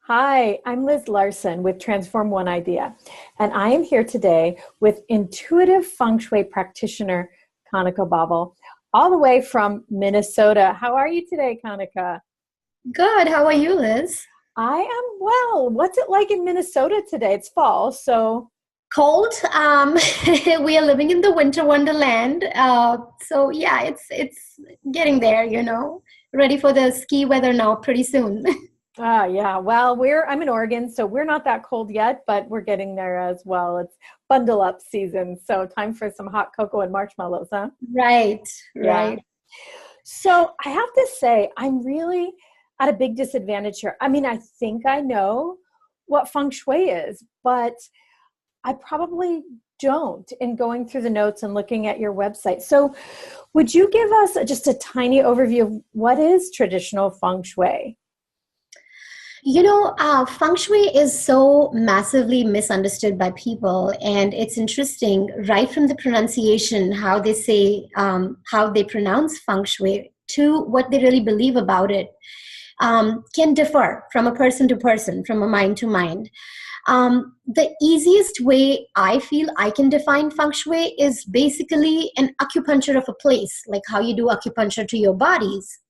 Hi, I'm Liz Larson with Transform One Idea, and I am here today with intuitive Feng Shui practitioner Kanika Babel, all the way from Minnesota. How are you today, Kanika? Good. How are you, Liz? I am well. What's it like in Minnesota today? It's fall, so Cold. We are living in the winter wonderland. So yeah, it's getting there. Ready for the ski weather now pretty soon. yeah. Well, I'm in Oregon, so we're not that cold yet, but we're getting there as well. It's bundle up season, so time for some hot cocoa and marshmallows, huh? Right, Yeah. right. So I have to say, I'm really at a big disadvantage here. I mean, I think I know what feng shui is, but I probably don't in going through the notes and looking at your website. So would you give us just a tiny overview of what is traditional feng shui? Feng Shui is so massively misunderstood by people, and it's interesting, right from the pronunciation, how they say, how they pronounce Feng Shui to what they really believe about it, can differ from a person to person, from a mind to mind. The easiest way I feel I can define Feng Shui is basically an acupuncture of a place, like how you do acupuncture to your bodies.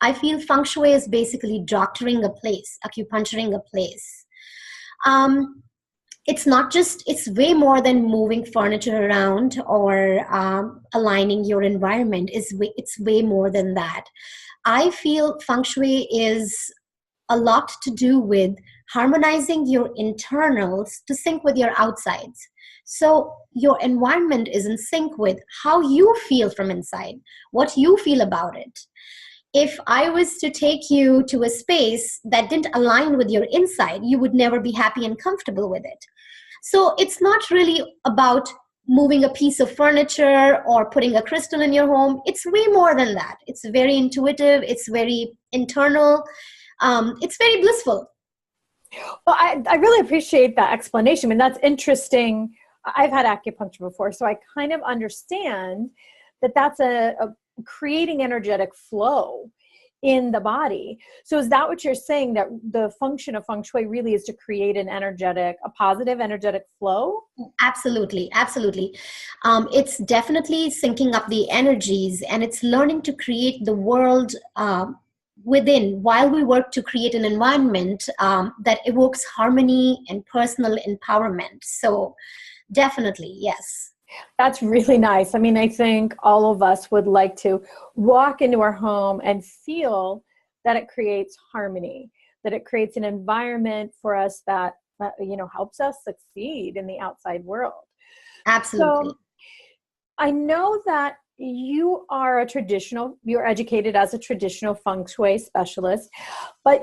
I feel Feng Shui is basically doctoring a place, acupuncturing a place. Um, it's not just, it's way more than moving furniture around or aligning your environment. It's way more than that. I feel Feng Shui is a lot to do with harmonizing your internals to sync with your outsides. So your environment is in sync with how you feel from inside, what you feel about it. If I was to take you to a space that didn't align with your inside, you would never be happy and comfortable with it. So it's not really about moving a piece of furniture or putting a crystal in your home. It's way more than that. It's very intuitive, it's very internal, it's very blissful. Well, I really appreciate that explanation. I mean, that's interesting. I've had acupuncture before, so I kind of understand that that's a creating energetic flow in the body. So is that what you're saying, that the function of feng shui really is to create a positive energetic flow? Absolutely, absolutely. It's definitely syncing up the energies, and it's learning to create the world within, while we work to create an environment that evokes harmony and personal empowerment. So definitely, yes. That's really nice. I mean, I think all of us would like to walk into our home and feel that it creates harmony, that it creates an environment for us that, helps us succeed in the outside world. Absolutely. So I know that you're educated as a traditional feng shui specialist, but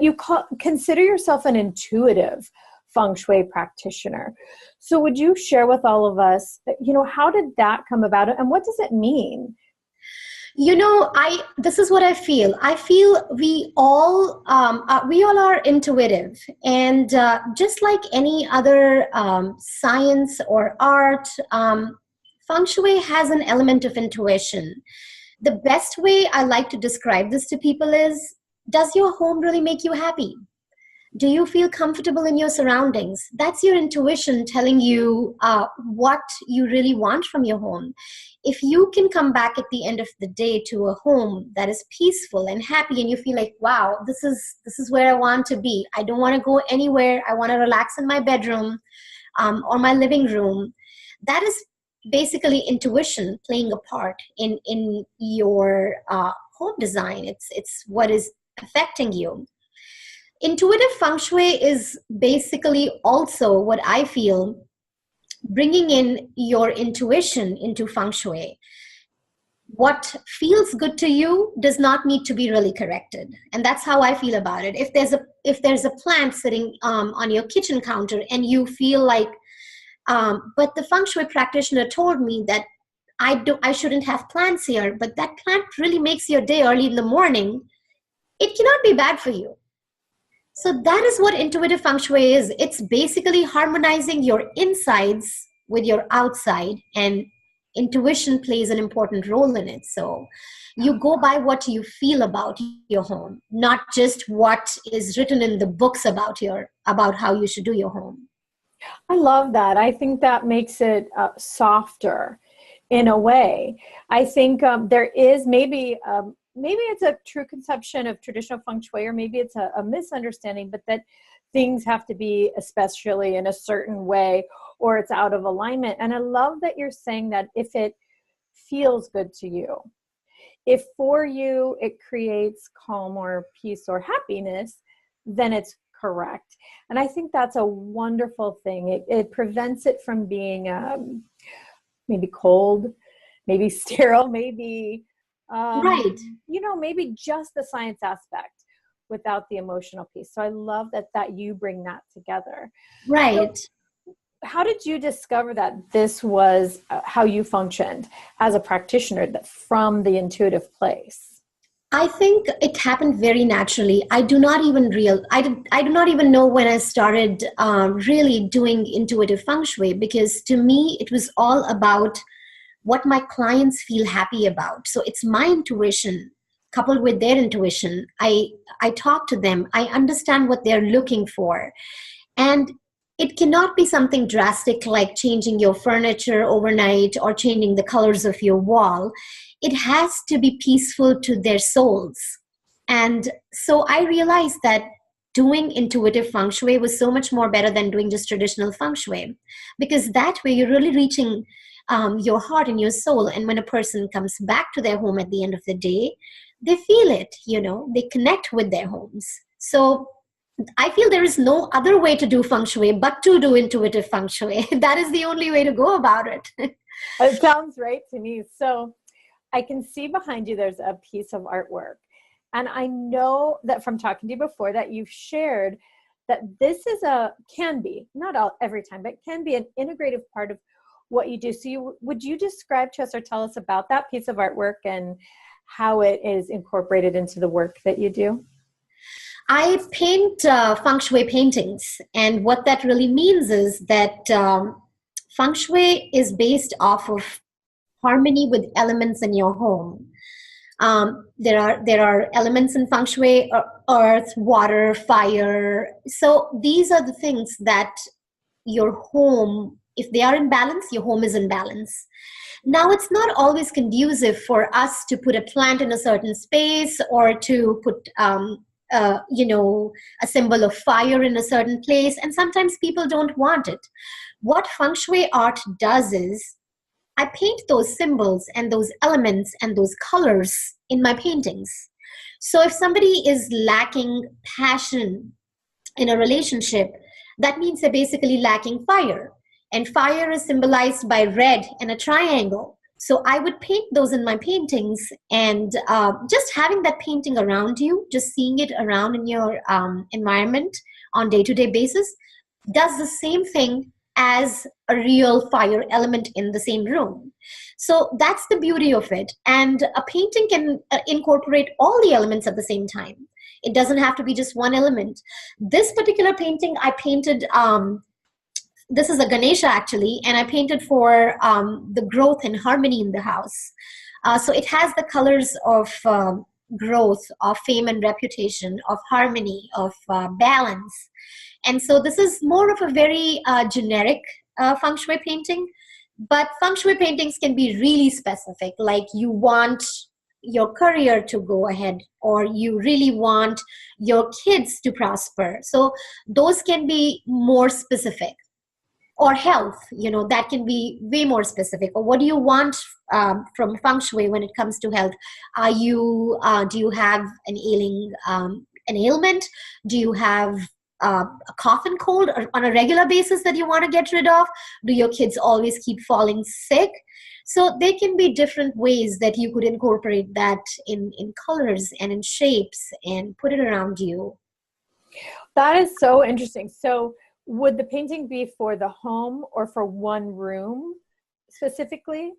consider yourself an intuitive feng shui practitioner. So would you share with all of us, how did that come about and what does it mean? I this is what I feel. I feel we all are intuitive, and just like any other science or art, feng shui has an element of intuition. The best way I like to describe this to people is: does your home really make you happy? Do you feel comfortable in your surroundings? That's your intuition telling you what you really want from your home. If you can come back at the end of the day to a home that is peaceful and happy, and you feel like, wow, this is where I want to be, I don't want to go anywhere, I want to relax in my bedroom or my living room, that is basically intuition playing a part in your home design. It's what is affecting you. Intuitive feng shui is basically also what I feel, bringing in your intuition into feng shui. What feels good to you does not need to be really corrected, and that's how I feel about it. If there's a plant sitting on your kitchen counter and you feel like, but the feng shui practitioner told me that I shouldn't have plants here, but that plant really makes your day early in the morning, it cannot be bad for you. So that is what intuitive feng shui is. It's basically harmonizing your insides with your outside and intuition plays an important role in it. So you go by what you feel about your home, not just what is written in the books about how you should do your home. I love that. I think that makes it softer in a way. I think there is maybe it's a true conception of traditional feng shui, or maybe it's a misunderstanding, but that things have to be especially in a certain way or it's out of alignment. And I love that you're saying that if it feels good to you, if for you it creates calm or peace or happiness, then it's correct. And I think that's a wonderful thing. It prevents it from being maybe cold, maybe sterile, maybe Right. maybe just the science aspect without the emotional piece. So I love that you bring that together. Right. So how did you discover that this was how you functioned as a practitioner, that from the intuitive place? I think it happened very naturally. I do not even know when I started really doing intuitive feng shui, because to me it was all about what my clients feel happy about. So it's my intuition coupled with their intuition. I talk to them. I understand what they're looking for. And it cannot be something drastic like changing your furniture overnight or changing the colors of your wall. It has to be peaceful to their souls. And so I realized that doing intuitive feng shui was so much more better than doing just traditional feng shui, because that way you're really reaching your heart and your soul. And when a person comes back to their home at the end of the day, they feel it, they connect with their homes. So I feel there is no other way to do feng shui but to do intuitive feng shui. That is the only way to go about it. It sounds right to me. So I can see behind you there's a piece of artwork. And I know that from talking to you before that you've shared that this is can be, not every time, but can be an integrative part of what you do. So would you describe to us or tell us about that piece of artwork and how it is incorporated into the work that you do? I paint feng shui paintings. And what that really means is that feng shui is based off of harmony with elements in your home. There are elements in feng shui: earth, water, fire. So these are the things that your home, if they are in balance, your home is in balance. Now, it's not always conducive for us to put a plant in a certain space or to put a symbol of fire in a certain place. And sometimes people don't want it. What feng shui art does is I paint those symbols and those elements and those colors in my paintings. So if somebody is lacking passion in a relationship, that means they're basically lacking fire. And fire is symbolized by red and a triangle. So I would paint those in my paintings, and just having that painting around you, just seeing it around in your environment on day-to-day basis, does the same thing as a real fire element in the same room. So that's the beauty of it. And a painting can incorporate all the elements at the same time. It doesn't have to be just one element. This particular painting I painted, this is a Ganesha actually, and I painted for the growth and harmony in the house. So it has the colors of growth, of fame and reputation, of harmony, of balance. And so this is more of a very generic feng shui painting, but feng shui paintings can be really specific, like you want your career to go ahead, or you really want your kids to prosper. So those can be more specific. Or health, that can be way more specific. Or what do you want from feng shui when it comes to health? Do you have an ailment? Do you have a cough and cold on a regular basis that you want to get rid of? Do your kids always keep falling sick? So there can be different ways that you could incorporate that in colors and in shapes and put it around you. That is so interesting. So would the painting be for the home or for one room specifically?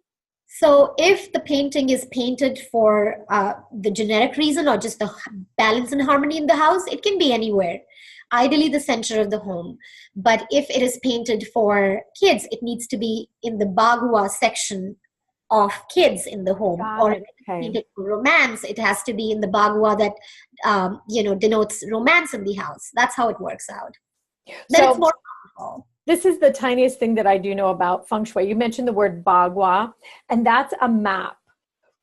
So if the painting is painted for the generic reason or just the balance and harmony in the house, it can be anywhere. Ideally the center of the home. But if it is painted for kids, it needs to be in the Bagua section of kids in the home, Got or it. Okay. romance, it has to be in the Bagua that denotes romance in the house. That's how it works out. Then it's So more powerful. this is the tiniest thing that I do know about Feng Shui. You mentioned the word Bagua, and that's a map,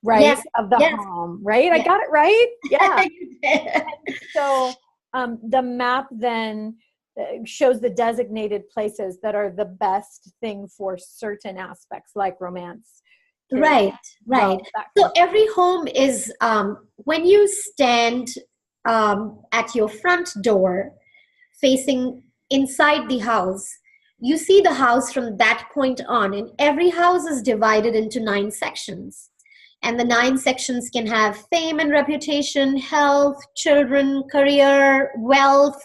right, Yes, of the yes, home, right? I yes. got it right? Yeah. You did. So the map then shows the designated places that are the best thing for certain aspects, like romance, kids, Right, right. wealth, that kind So of every home is, when you stand at your front door facing inside the house, you see the house from that point on, and every house is divided into 9 sections. And the 9 sections can have fame and reputation, health, children, career, wealth.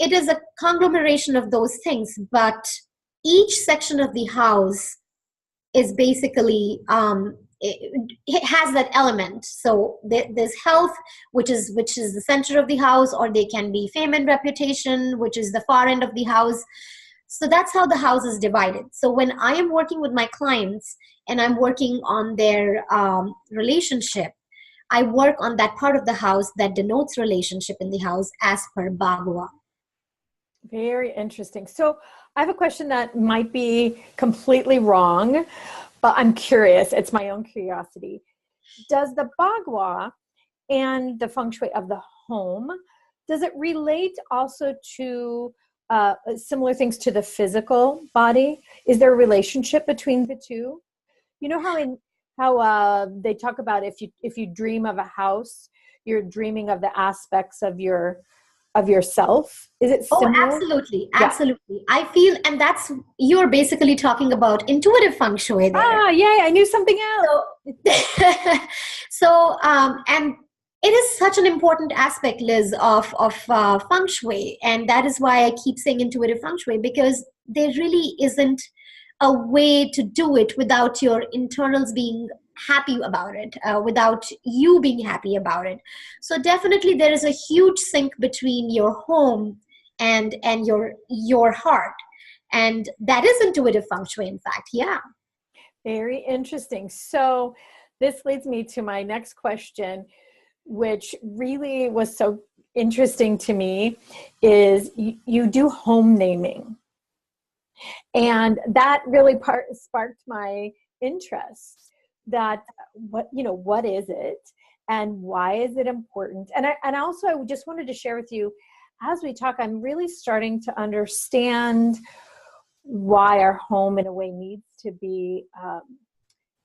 It is a conglomeration of those things, but each section of the house is basically it has that element. So there's health, which is the center of the house, or they can be fame and reputation, which is the far end of the house. So that's how the house is divided. So when I am working with my clients and I'm working on their relationship, I work on that part of the house that denotes relationship in the house as per Bagua. Very interesting. So I have a question that might be completely wrong, but I'm curious. It's my own curiosity. Does the Bagua and the Feng Shui of the home, does it relate also to similar things to the physical body? Is there a relationship between the two? You know how they talk about if you dream of a house, you're dreaming of the aspects of yourself. Is it Oh, similar? absolutely. Yeah. Absolutely. I feel, and that's, you're basically talking about intuitive feng shui there. Ah, yay, I knew something else. So, and it is such an important aspect, Liz, of feng shui. And that is why I keep saying intuitive feng shui, because there really isn't a way to do it without your internals being happy about it, without you being happy about it. So definitely there is a huge sync between your home and your heart, and that is intuitive feng shui, in fact. Yeah. Very interesting. So this leads me to my next question, which really was so interesting to me, is you do home naming. And that really sparked my interest, that what is it and why is it important? And also I just wanted to share with you, as we talk, I'm really starting to understand why our home in a way needs to be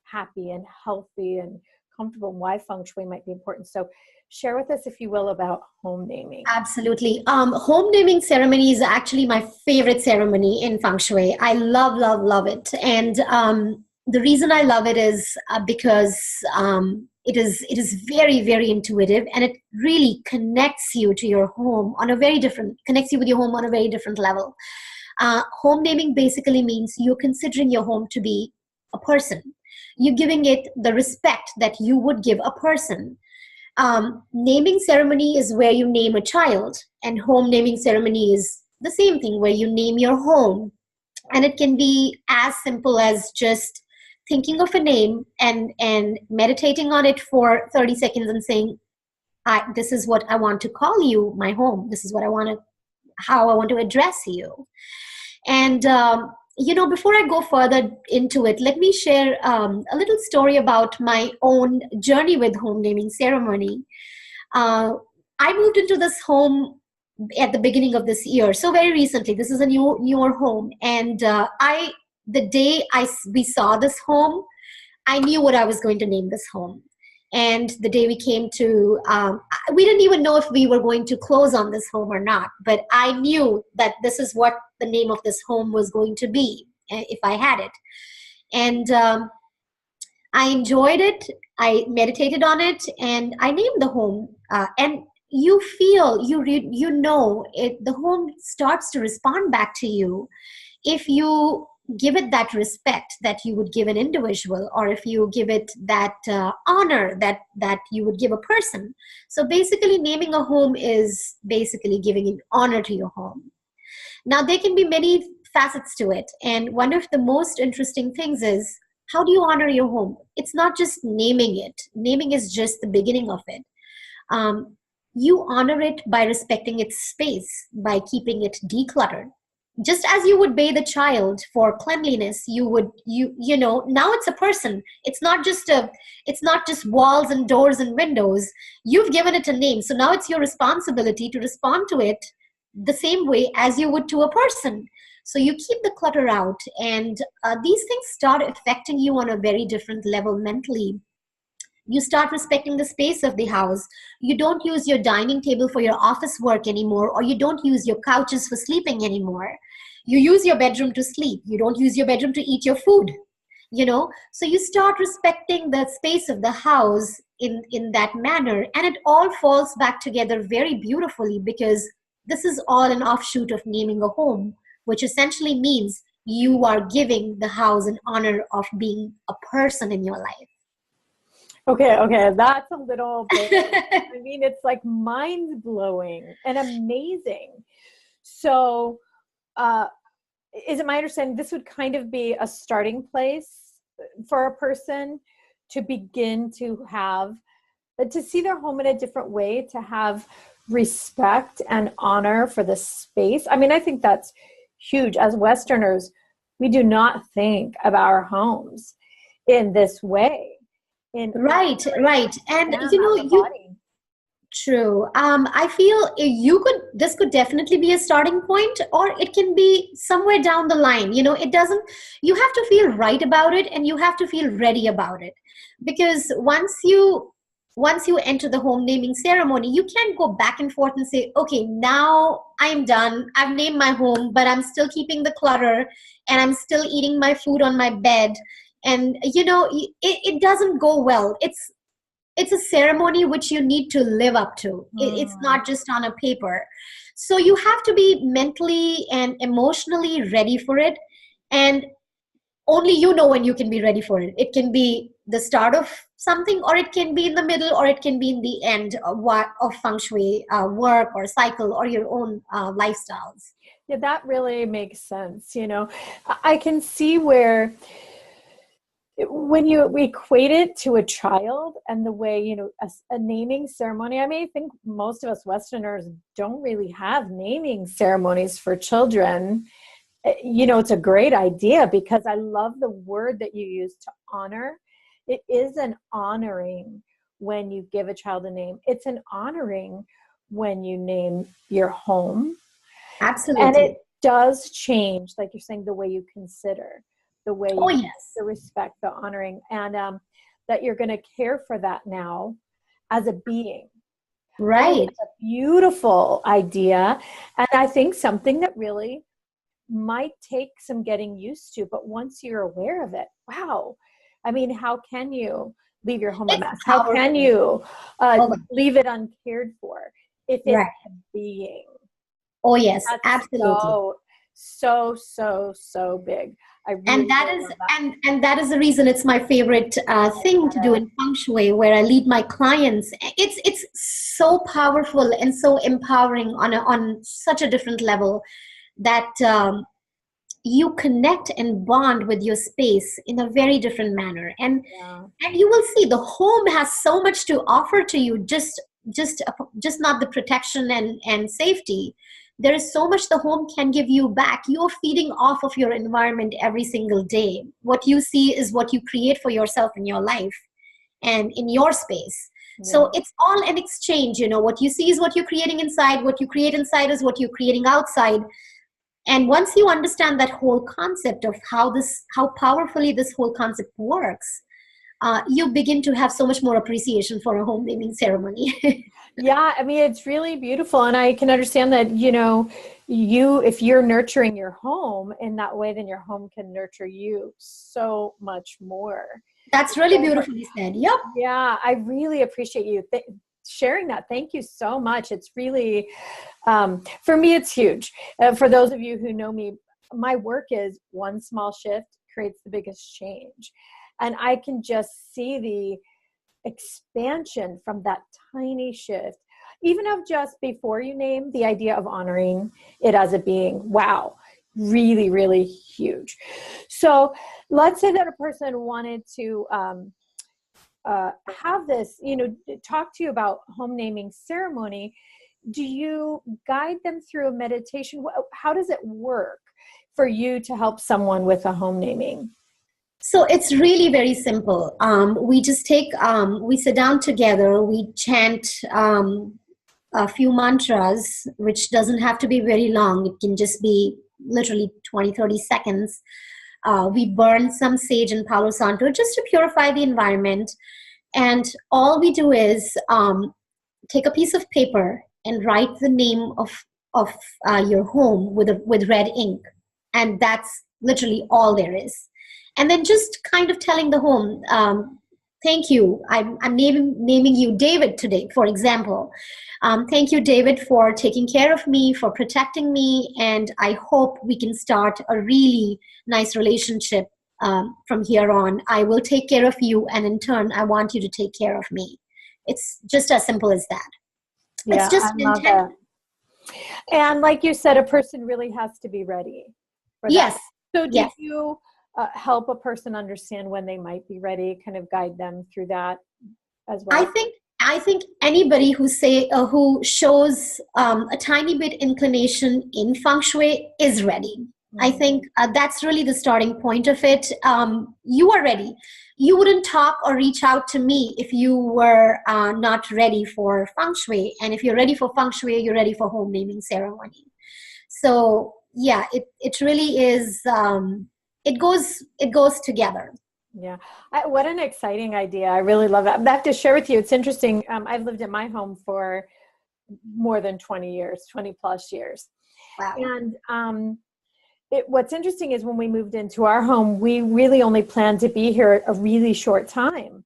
happy and healthy and comfortable, and why feng shui might be important. So share with us, if you will, about home naming. Absolutely. Home naming ceremony is actually my favorite ceremony in feng shui. I love, love, love it. And the reason I love it is because it is very, very intuitive, and it really connects you to your home on a very different, connects you with your home on a very different level. Home naming basically means you're considering your home to be a person. You're giving it the respect that you would give a person. Naming ceremony is where you name a child, and home naming ceremony is the same thing, where you name your home. And it can be as simple as just thinking of a name and meditating on it for 30 seconds and saying, this is what I want to call you, my home. This is what how I want to address you. And before I go further into it, let me share a little story about my own journey with home naming ceremony. I moved into this home at the beginning of this year, so very recently. This is a newer home, and the day we saw this home, I knew what I was going to name this home. And the day we came to, we didn't even know if we were going to close on this home or not, but I knew that this is what the name of this home was going to be if I had it. And I enjoyed it. I meditated on it, and I named the home. And you feel, the home starts to respond back to you if you give it that respect that you would give an individual, or if you give it that honor that you would give a person. So basically, naming a home is basically giving honor to your home. Now, there can be many facets to it, and one of the most interesting things is how do you honor your home? It's not just naming it. Naming is just the beginning of it. You honor it by respecting its space, by keeping it decluttered. Just as you would bathe a child for cleanliness, you know, now it's a person. It's not just walls and doors and windows. You've given it a name. So now it's your responsibility to respond to it the same way as you would to a person. So you keep the clutter out, and these things start affecting you on a very different level mentally. You start respecting the space of the house. You don't use your dining table for your office work anymore, or you don't use your couches for sleeping anymore. You use your bedroom to sleep. You don't use your bedroom to eat your food, you know? So you start respecting the space of the house in that manner, and it all falls back together very beautifully, because this is all an offshoot of naming a home, which essentially means you are giving the house an honor of being a person in your life. Okay, that's a little bit, I mean, it's like mind-blowing and amazing. So, is it my understanding this would kind of be a starting place for a person to begin to see their home in a different way, to have respect and honor for the space? I mean, I think that's huge. As Westerners, we do not think of our homes in this way. Right. And you know, true. I feel this could definitely be a starting point, or it can be somewhere down the line. You know, you have to feel right about it, and you have to feel ready about it. Because once you enter the home naming ceremony, you can't go back and forth and say, okay, now I'm done. I've named my home, but I'm still keeping the clutter, and I'm still eating my food on my bed. And, you know, it doesn't go well. It's a ceremony which you need to live up to. It's not just on a paper. So you have to be mentally and emotionally ready for it. And only you know when you can be ready for it. It can be the start of something, or it can be in the middle, or it can be in the end of Feng Shui work or cycle, or your own lifestyles. Yeah, that really makes sense. You know, I can see where when you equate it to a child and the way, you know, a naming ceremony, I think most of us Westerners don't really have naming ceremonies for children. You know, it's a great idea, because I love the word that you use, to honor. It is an honoring when you give a child a name. It's an honoring when you name your home. Absolutely. And it does change, like you're saying, the way you consider, the way you the respect, the honoring, and that you're going to care for that now as a being. Right. It's a beautiful idea. And I think something that really might take some getting used to, but once you're aware of it, wow. I mean, how can you leave your home a mess? How can you leave it uncared for if it's a being? Oh, yes, That's absolutely. So big. And that is the reason it's my favorite thing to do in Feng Shui, where I lead my clients. It's so powerful and so empowering on such a different level, that you connect and bond with your space in a very different manner, and you will see the home has so much to offer to you. Just not the protection and safety. There is so much the home can give you back. You're feeding off of your environment every single day. What you see is what you create for yourself in your life and in your space. So it's all an exchange. You know, what you see is what you're creating inside. What you create inside is what you're creating outside. And once you understand that whole concept of how powerfully this whole concept works, you begin to have so much more appreciation for a home naming ceremony. Yeah, I mean, it's really beautiful. And I can understand that, you know, if you're nurturing your home in that way, then your home can nurture you so much more. That's really beautifully said. Yep. Yeah, I really appreciate you sharing that. Thank you so much. It's really, for me, it's huge. For those of you who know me, my work is one small shift creates the biggest change. And I can just see the expansion from that tiny shift, even of just before you name the idea of honoring it as a being. Wow, really, really huge. So let's say that a person wanted to have this, talk to you about home naming ceremony. Do you guide them through a meditation? How does it work for you to help someone with a home naming? So it's really very simple. We just we sit down together, we chant a few mantras, which doesn't have to be very long. It can just be literally 20, 30 seconds. We burn some sage and Palo Santo just to purify the environment. And all we do is take a piece of paper and write the name of your home with red ink. And that's literally all there is. And then just kind of telling the home, thank you. I'm naming you David today, for example. Thank you, David, for taking care of me, for protecting me. And I hope we can start a really nice relationship from here on. I will take care of you. And in turn, I want you to take care of me. It's just as simple as that. Yeah, it's just I love that. And like you said, a person really has to be ready for that. Yes. So did you help a person understand when they might be ready, kind of guide them through that as well? I think anybody who shows a tiny bit inclination in Feng Shui is ready. Mm-hmm. I think that's really the starting point of it. You are ready. You wouldn't talk or reach out to me if you were not ready for Feng Shui. And if you're ready for Feng Shui, you're ready for home naming ceremony. So yeah, it really is. It goes together. Yeah. What an exciting idea. I really love it. I have to share with you. It's interesting. I've lived in my home for more than 20 plus years. Wow. And what's interesting is when we moved into our home, we really only planned to be here a really short time.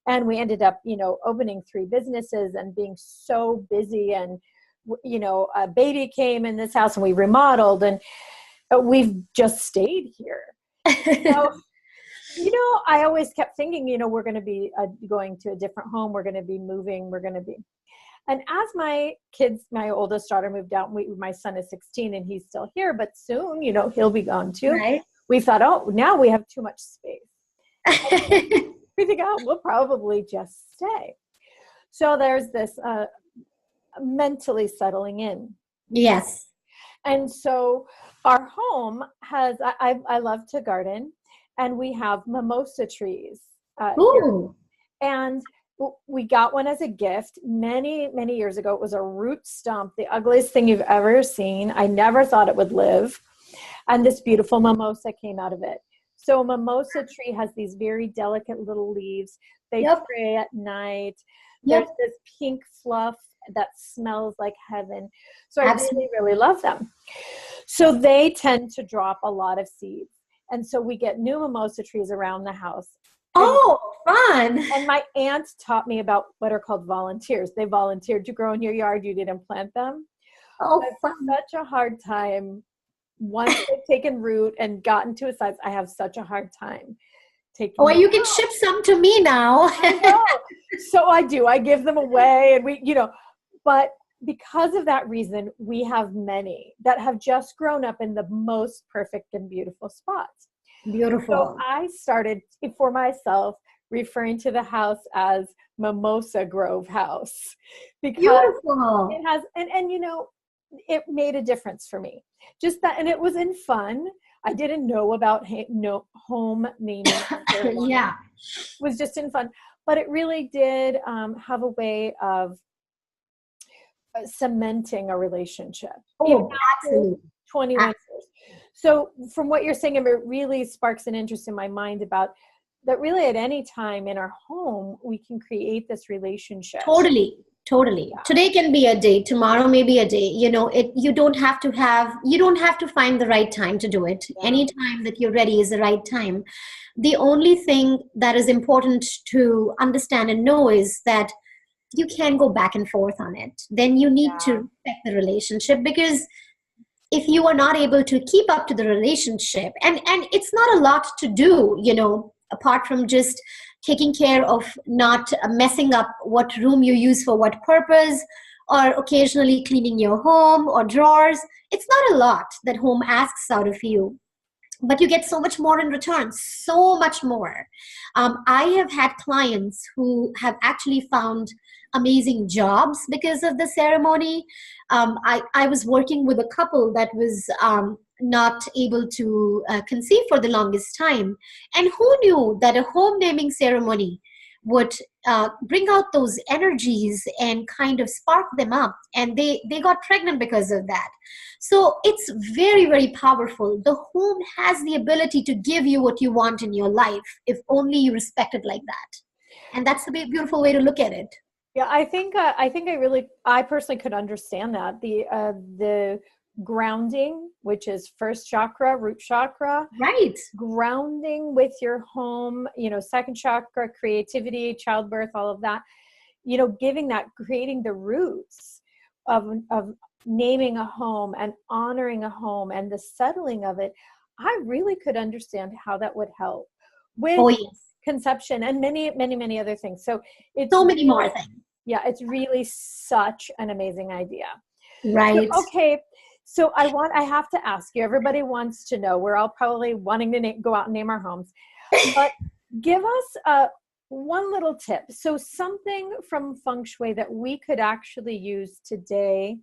And we ended up, opening 3 businesses and being so busy. And, a baby came in this house and we remodeled, and we've just stayed here. So, I always kept thinking, we're going to be going to a different home. We're going to be moving. And as my oldest daughter moved out, my son is 16 and he's still here, but soon, he'll be gone too. Right. We thought, now we have too much space. We think, we'll probably just stay. So there's this mentally settling in. Yes. And so our home has, I love to garden, and we have mimosa trees. Ooh. And we got one as a gift many, many years ago. It was a root stump, the ugliest thing you've ever seen. I never thought it would live. And this beautiful mimosa came out of it. So a mimosa tree has these very delicate little leaves. They pray at night. There's this pink fluff that smells like heaven. So I really, really love them. So they tend to drop a lot of seeds. And so we get new mimosa trees around the house. Oh, fun. And my aunt taught me about what are called volunteers. They volunteered to grow in your yard. You didn't plant them. Oh, fun. Such a hard time. Once they've taken root and gotten to a size, I have such a hard time taking them you can ship some to me now. I know. So I do. I give them away, and but because of that reason, we have many that have just grown up in the most perfect and beautiful spots. Beautiful. So I started for myself referring to the house as Mimosa Grove House, because beautiful. It has, and it made a difference for me. Just that, and it was in fun. I didn't know about home naming. Yeah. It was just in fun, but it really did have a way of cementing a relationship. Oh, absolutely. 21 years. So from what you're saying, it really sparks an interest in my mind about that really at any time in our home, we can create this relationship. Totally. Yeah. Today can be a day, tomorrow may be a day. You don't have to find the right time to do it. Yeah. Any time that you're ready is the right time. The only thing that is important to understand and know is that you can go back and forth on it. Then you need to respect the relationship, because if you are not able to keep up to the relationship, and it's not a lot to do, apart from just taking care of not messing up what room you use for what purpose, or occasionally cleaning your home or drawers. It's not a lot that home asks out of you, but you get so much more in return, so much more. I have had clients who have actually found amazing jobs because of the ceremony. I was working with a couple that was not able to conceive for the longest time. And who knew that a home naming ceremony would bring out those energies and kind of spark them up, and they got pregnant because of that. So it's very, very powerful. The home has the ability to give you what you want in your life if only you respect it like that. And that's a beautiful way to look at it. Yeah, I think I personally could understand that. The grounding, which is first chakra, root chakra, Right. grounding with your home, second chakra, creativity, childbirth, all of that, giving that, creating the roots of naming a home and honoring a home and the settling of it. I really could understand how that would help with conception and many, many, many other things. So it's so many more things. Yeah, it's really such an amazing idea. Right. So, okay. So I have to ask you, everybody wants to know, we're all probably wanting to go out and name our homes, but give us one little tip. So something from Feng Shui that we could actually use today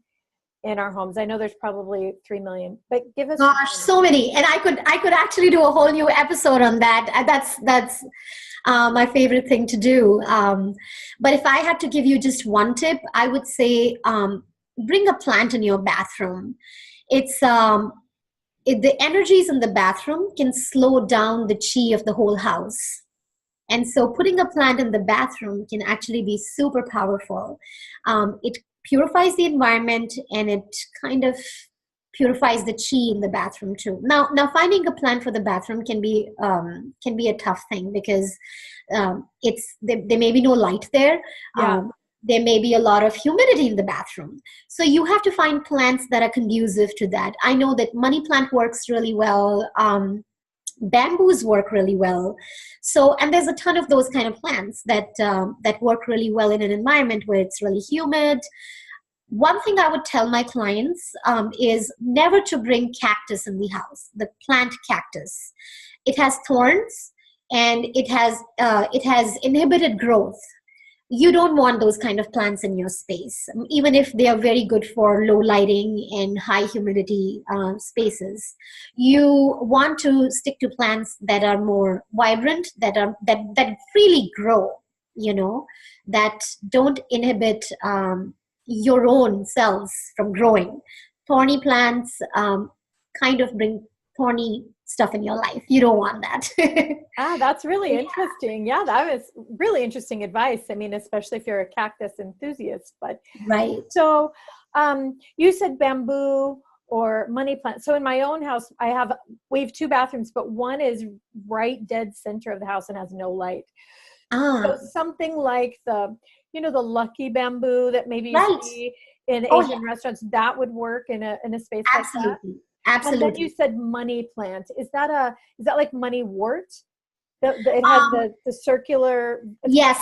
in our homes. I know there's probably 3 million, but give us. Gosh, so many. And I could actually do a whole new episode on that. That's my favorite thing to do. But if I had to give you just one tip, I would say, bring a plant in your bathroom. It's the energies in the bathroom can slow down the chi of the whole house. And so putting a plant in the bathroom can actually be super powerful. It purifies the environment, and it kind of purifies the chi in the bathroom too. Now finding a plant for the bathroom can be a tough thing because there may be no light there. Yeah. There may be a lot of humidity in the bathroom. So you have to find plants that are conducive to that. I know that money plant works really well. Bamboos work really well. So, and there's a ton of those kind of plants that work really well in an environment where it's really humid. One thing I would tell my clients is never to bring cactus in the house, the plant cactus. It has thorns, and it has inhibited growth. You don't want those kind of plants in your space, even if they are very good for low lighting and high humidity spaces. You want to stick to plants that are more vibrant, that freely grow, that don't inhibit your own cells from growing. Thorny plants kind of bring thorny stuff in your life. You don't want that. That's really interesting. Yeah, that was really interesting advice. I mean, especially if you're a cactus enthusiast. But right. So you said bamboo or money plant. So in my own house, we have 2 bathrooms, but one is right dead center of the house and has no light. So something like the lucky bamboo that maybe you see in Asian restaurants, that would work in a space like that. Absolutely. And then you said money plant. Is that like money wort? It has the circular. Yes.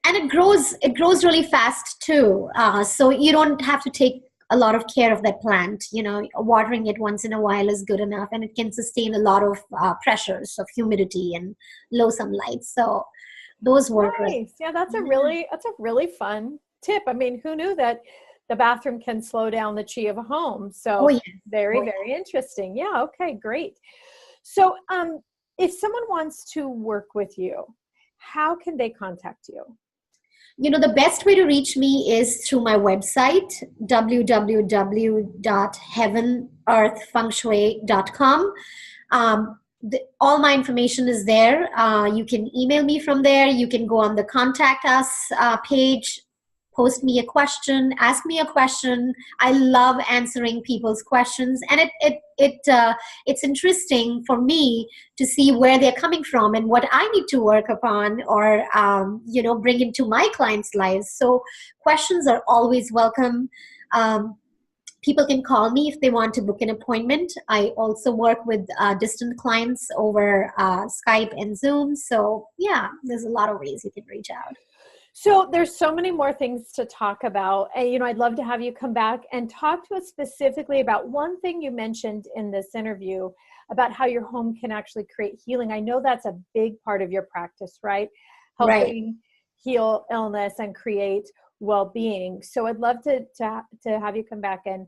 And it grows really fast too. So you don't have to take a lot of care of that plant. Watering it once in a while is good enough, and it can sustain a lot of pressures of humidity and low sunlight. So those work. Nice. Yeah, that's a really fun tip. I mean, who knew that the bathroom can slow down the chi of a home? So very interesting. Yeah. Okay, great. So if someone wants to work with you, how can they contact you? The best way to reach me is through my website, www.heavenearthfengshui.com. All my information is there. You can email me from there. You can go on the contact us page, post me a question, ask me a question. I love answering people's questions, and it's interesting for me to see where they're coming from and what I need to work upon or bring into my clients' lives. So questions are always welcome. People can call me if they want to book an appointment. I also work with distant clients over Skype and Zoom. So yeah, there's a lot of ways you can reach out. So there's so many more things to talk about. And, I'd love to have you come back and talk to us specifically about one thing you mentioned in this interview about how your home can actually create healing. I know that's a big part of your practice, right? Right. Helping heal illness and create well-being. So I'd love to have you come back and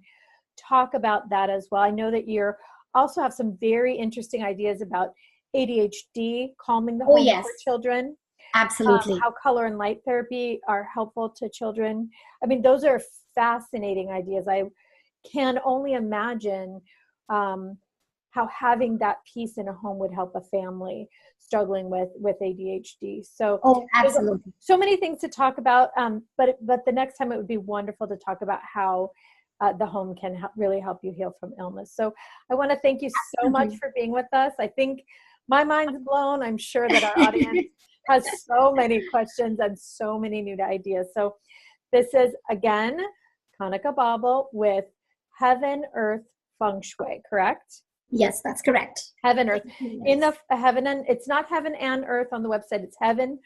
talk about that as well. I know that you're also have some very interesting ideas about ADHD, calming the Oh, home yes, for children. absolutely. How color and light therapy are helpful to children. I mean, those are fascinating ideas. I can only imagine how having that peace in a home would help a family struggling with ADHD. So Oh, there's absolutely. so many things to talk about, but the next time it would be wonderful to talk about how the home can really help you heal from illness. So I want to thank you so much for being with us. I think my mind's blown. I'm sure that our audience has so many questions and so many new ideas. So this is, again, Kanika Babel with Heaven, Earth, Feng Shui, correct? Yes, that's correct. Heaven, Earth. In the heaven, and it's not heaven and earth on the website. It's Heaven,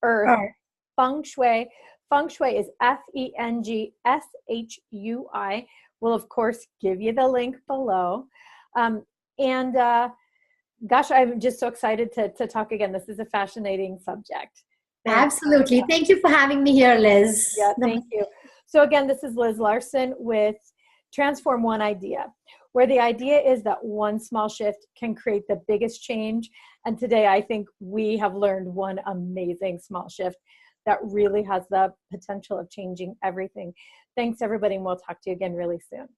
Earth, Feng Shui. Feng Shui is FENGSHUI. We'll, of course, give you the link below. Gosh, I'm just so excited to talk again. This is a fascinating subject. Thanks, Absolutely. Kanika. Thank you for having me here, Liz. Yeah, thank you. So again, this is Liz Larson with Transform One Idea, where the idea is that one small shift can create the biggest change. And today, I think we have learned one amazing small shift that really has the potential of changing everything. Thanks, everybody, and we'll talk to you again really soon.